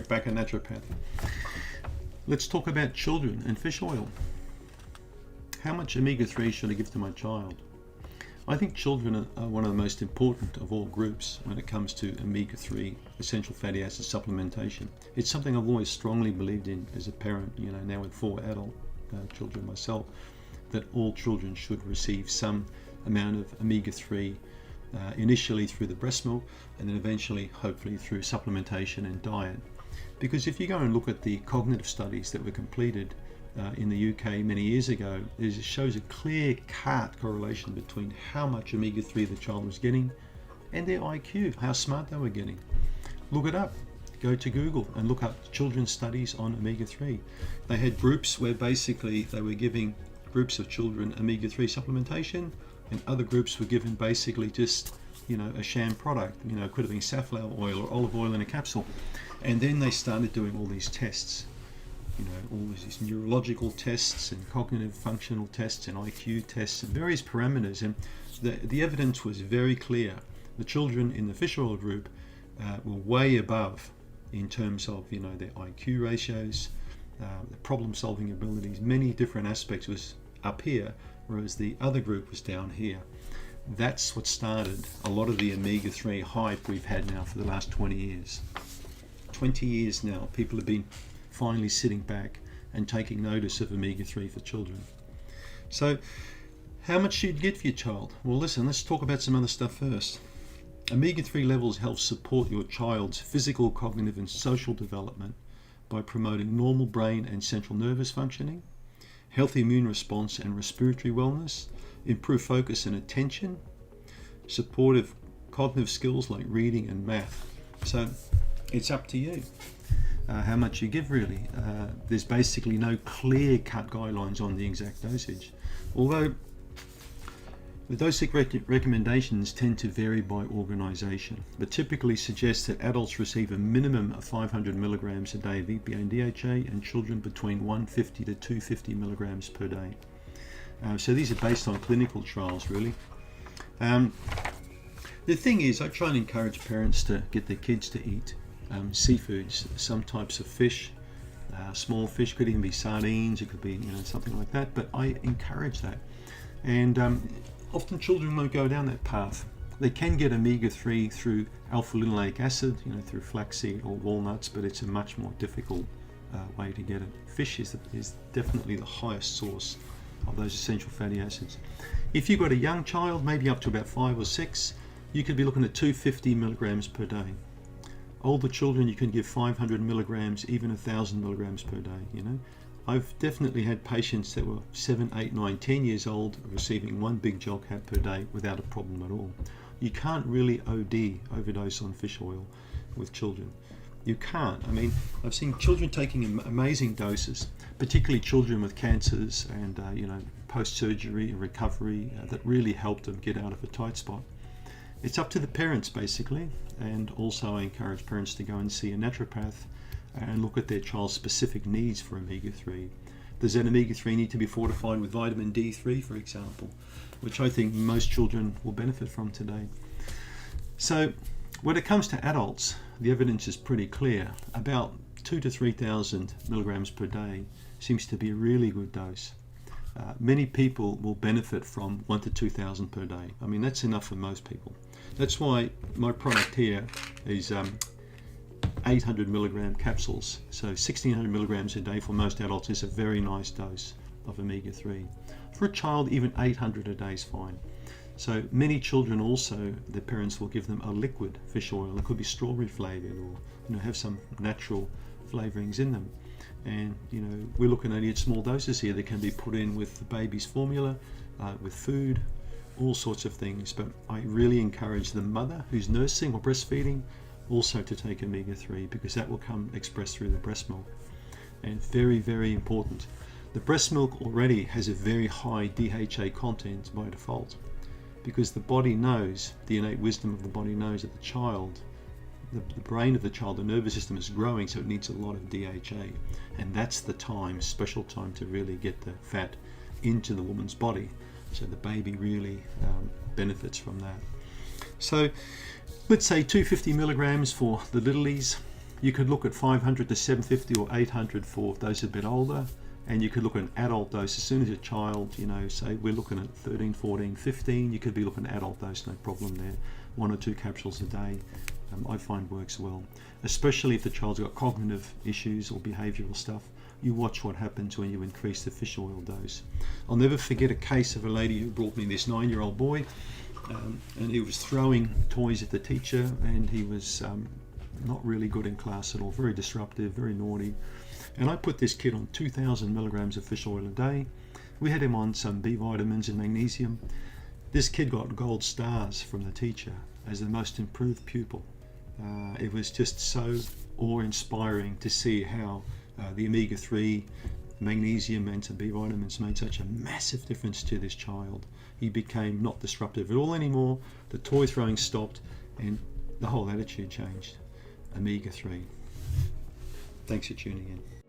back a naturopath. Let's talk about children and fish oil. How much omega-3 should I give to my child? I think children are one of the most important of all groups when it comes to omega-3 essential fatty acid supplementation. It's something I've always strongly believed in as a parent, now with 4 adult children myself, that all children should receive some amount of omega-3 initially through the breast milk and then eventually hopefully through supplementation and diet. Because if you go and look at the cognitive studies that were completed in the UK many years ago, it shows a clear-cut correlation between how much omega-3 the child was getting and their IQ, how smart they were getting. Look it up. Go to Google and look up children's studies on omega-3. They had groups where basically they were giving groups of children omega-3 supplementation, and other groups were given basically just a sham product. It could have been safflower oil or olive oil in a capsule. And then they started doing all these tests, all these neurological tests and cognitive functional tests and IQ tests and various parameters. And the evidence was very clear. The children in the fish oil group were way above in terms of their IQ ratios, the problem-solving abilities. Many different aspects was up here, whereas the other group was down here. That's what started a lot of the omega-3 hype we've had now for the last 20 years. 20 years now, people have been finally sitting back and taking notice of omega-3 for children. So, how much should you get for your child? Well, listen, let's talk about some other stuff first. Omega-3 levels help support your child's physical, cognitive, and social development by promoting normal brain and central nervous functioning, healthy immune response and respiratory wellness, improve focus and attention, supportive cognitive skills like reading and math. So it's up to you how much you give, really. There's basically no clear-cut guidelines on the exact dosage, although the dosage recommendations tend to vary by organisation, but typically suggest that adults receive a minimum of 500 milligrams a day of EPA and DHA, and children between 150 to 250 milligrams per day. So these are based on clinical trials, really. The thing is, I try and encourage parents to get their kids to eat seafoods, some types of fish, small fish, could even be sardines, it could be something like that, but I encourage that. And often children won't go down that path. They can get omega-3 through alpha-linoleic acid, through flaxseed or walnuts, but it's a much more difficult way to get it. Fish is definitely the highest source of those essential fatty acids. If you've got a young child, maybe up to about 5 or 6, you could be looking at 250 milligrams per day. Older children, you can give 500 milligrams, even 1,000 milligrams per day. I've definitely had patients that were 7, 8, 9, 10 years old receiving 1 big jog hat per day without a problem at all. You can't really overdose on fish oil with children. You can't. I mean, I've seen children taking amazing doses, particularly children with cancers and post-surgery and recovery that really helped them get out of a tight spot. It's up to the parents, basically, and also I encourage parents to go and see a naturopath and look at their child's specific needs for omega-3. Does that omega-3 need to be fortified with vitamin D3, for example, which I think most children will benefit from today. So when it comes to adults, the evidence is pretty clear. About 2,000 to 3,000 milligrams per day seems to be a really good dose. Many people will benefit from 1,000 to 2,000 per day. I mean, that's enough for most people. That's why my product here is 800 milligram capsules. So 1,600 milligrams a day for most adults is a very nice dose of omega-3. For a child, even 800 a day is fine. So many children also, their parents will give them a liquid fish oil. It could be strawberry flavored or have some natural flavorings in them. And we're looking only at small doses here that can be put in with the baby's formula, with food, all sorts of things. But I really encourage the mother who's nursing or breastfeeding also to take omega-3, because that will come expressed through the breast milk. And very, very important. The breast milk already has a very high DHA content by default, because the body knows, the innate wisdom of the body knows that the child, the brain of the child, the nervous system is growing, so it needs a lot of DHA. And that's the time, special time, to really get the fat into the woman's body. So the baby really benefits from that. So let's say 250 milligrams for the littlies, You could look at 500 to 750 or 800 for those a bit older, and you could look at an adult dose. As soon as a child, say we're looking at 13, 14, 15, you could be looking at adult dose, no problem there. 1 or 2 capsules a day, I find works well. Especially if the child's got cognitive issues or behavioural stuff. You watch what happens when you increase the fish oil dose. I'll never forget a case of a lady who brought me this 9-year-old boy, and he was throwing toys at the teacher, and he was not really good in class at all, very disruptive, very naughty. And I put this kid on 2,000 milligrams of fish oil a day. We had him on some B vitamins and magnesium. This kid got gold stars from the teacher as the most improved pupil. It was just so awe-inspiring to see how the omega-3, magnesium and some B vitamins made such a massive difference to this child. He became not disruptive at all anymore, the toy throwing stopped, and the whole attitude changed. Omega-3. Thanks for tuning in.